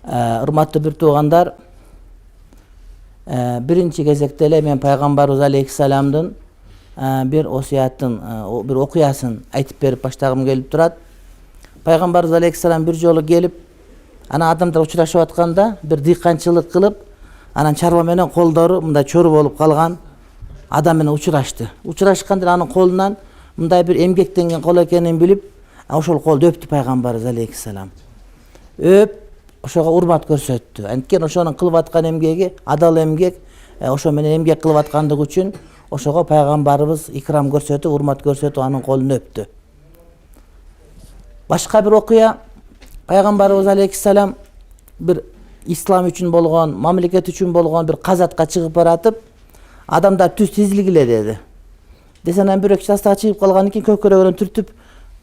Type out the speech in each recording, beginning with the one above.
Урматтуу бир туугандар, биринчи кезекте эле мен пайгамбарыбыз алейхиссаламдын бир осуятын, бир окуясын айтып берип баштагым келип турат. Пайгамбарыбыз алейхиссалам бир жолу келип, анан адамдар учурашып атканда бир дыйканчылык кылып, анан чарба менен колдору мындай чору болуп калган адам менен учурашты. Учурашканда анын колунан мындай бир эмгектенген кол экенин билип, ошол колду өптү пайгамбарыбыз алейхиссалам. Өп, ошого урмат көрсөттү. Анткени ошонун кылып аткан эмгеги адал эмгек, ошо менен эмгек кылып аткандыгы үчүн ошого пайгамбарыбыз икрам көрсөтүп, урмат көрсөтүп анын колун өптү. Башка бир окуя, пайгамбарыбыз алейхиссалам бир ислам үчүн болгон, мамлекет үчүн болгон бир казатка чыгып баратып, адамдар түз тизилгиле деди. Десенен бир эки жастагы чыгып калгандан кийин көкөрөгүнөн түртүп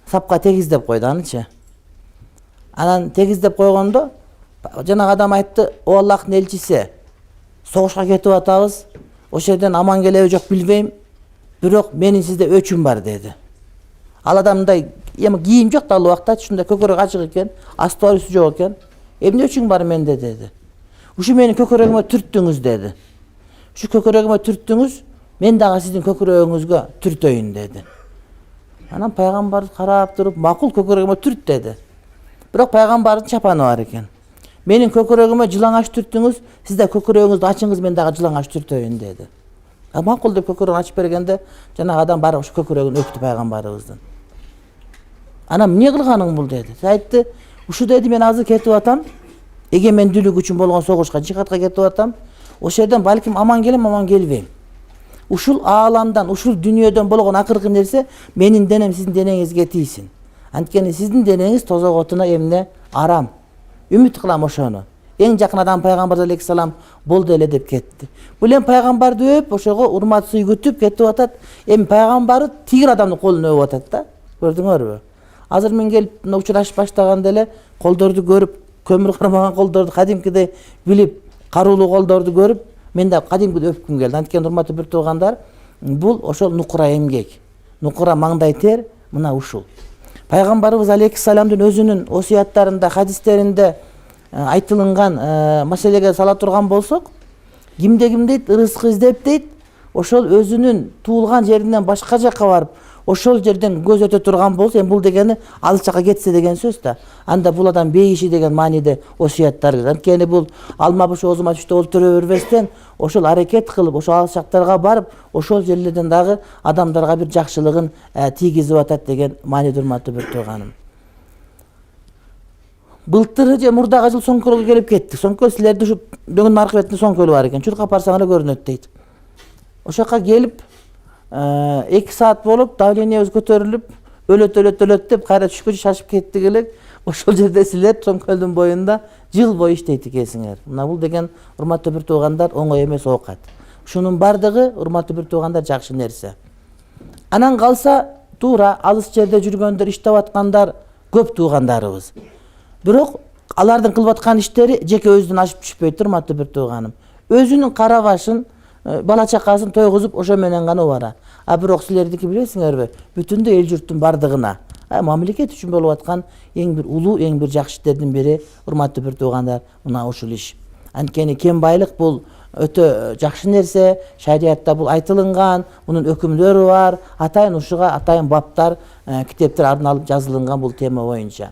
сапка тегиздеп койду анычы. Анан тегиздеп койгондо жанагы адам айтты: "О Аллахтын элчиси, согушка кетип атабыз. Ошол жерден аман келеби жок билбейм. Бирок менин сизде өчүм бар" деди. Ал адам мындай эми кийим жок да ал убакта, ушундай көкөрөк ачык экен, асты бар үстү жок экен. "Эмне өчүң бар менде" деди. "Ушу менин көкөрөгүмө түрттүңүз" деди. "Ушу көкөрөгүмө түрттүңүз, мен дагы сиздин көкөрөгүңүзгө түртөйүн" деди. Анан пайгамбар карап туруп, "Макул, көкөрөгүмө түрт" деди. Бирок пайгамбардын чапаны бар экен. "Менин көкөрөгүмө жылаңач түрттүңүз, сиз да көкөрөгүңүздү ачыңыз, мен дагы жылаңач түртөйүн" деди. Макул деп көкөрөгүн ачып бергенде, жанагы адам барып ушу көкөрөгүн өптү пайгамбарыбыздын. "Анан эмне кылганың бул" деди. Айтты: "Ушу" деди, "мен азыр кетип атам. Эгемендүүлүк үчүн болгон согушка, жихадка кетип атам. Ошол жерден балким аман келем, аман келбейм. Ушул ааламдан, ушул дүйнөдөн болгон акыркы нерсе менин денем сиздин денеңизге тийсин. Анткени сиздин денеңиз тозоготуна эмне арам. Үмүт кылам ошону. Эң жакын адам пайгамбар алейхиссалам болду эле" деп кетти. Бул эми пайгамбарды өп, ошого урмат суйгутуп кетип атат. Эми пайгамбары тигир адамдын колун өп атат да. Көрдүңөрбү? Азыр мен келип учурашып баштаганда эле колдорду көрүп, көмүр кармаган колдорду кадимкидей билип, каруулуу колдорду көрүп, мен да кадимкидей өпкүм келди. Анткени урматтуу бир туугандар, бул ошол нукура эмгек, нукура маңдай тер, мына ушул. Пайгамбарыбыз алейхиссаламдын өзүнүн осуяттарында, хадистеринде айтылган маселеге сала турган болсок, кимде ким дейт, ырыскы издеп дейт, ошол өзүнүн туулган жеринен башка жакка барып, ошол жерден көз өтө турган болсо, эми бул дегени алыс жакка кетсе деген сөз да. Анда бул адам бейиши деген мааниде осуяттар. Анткени бул алма буш оозума түштө олтура бербестен, ошол аракет кылып, ошол алыс жактарга барып, ошол жерлерден дагы адамдарга бир жакшылыгын тийгизип атат деген мааниде урматтуу бир тууганым. Былтыр же мурдагы жыл Соңкөлгө келип кеттик. Соңкөл силердин ушу дөңүн аркы бетинде Соңкөл бар экен. Чуркап барсаң эле көрүнөт дейт. Ошол жака келип 2 саат болуп, давлениябыз көтөрүлүп, өлөт деп кайра түшкүчө шашып кеттик элек. Ошол жерде силер Соңкөлдүн боюнда жыл бою иштейт экенсиңер. Мына бул деген урматтуу бир туугандар оңой эмес оокат. Ушунун бардыгы урматтуу бир туугандар жакшы нерсе. Анан калса туура алыс жерде жүргөндөр, иштеп аткандар көп туугандарыбыз. Бирок алардын кылып аткан иштери жеке өзүнөн ашып түшпөйт, урматтуу бир тууганым. Өзүнүн кара башын, бала чакасын тойгузуп ошо менен гана убара. Бирок силердики билесиңерби, бүтүндөй эл журттун бардыгына, мамлекет үчүн болуп аткан эң бир улуу, эң бир жакшы иштердин бири, урматтуу бир туугандар, мына ушул иш. Анткени кем байлык бул өтө жакшы нерсе, шариятта бул айтылган, мунун өкүмдөрү бар, атайын ушуга атайын баптар, китептер арналып жазылган бул тема боюнча.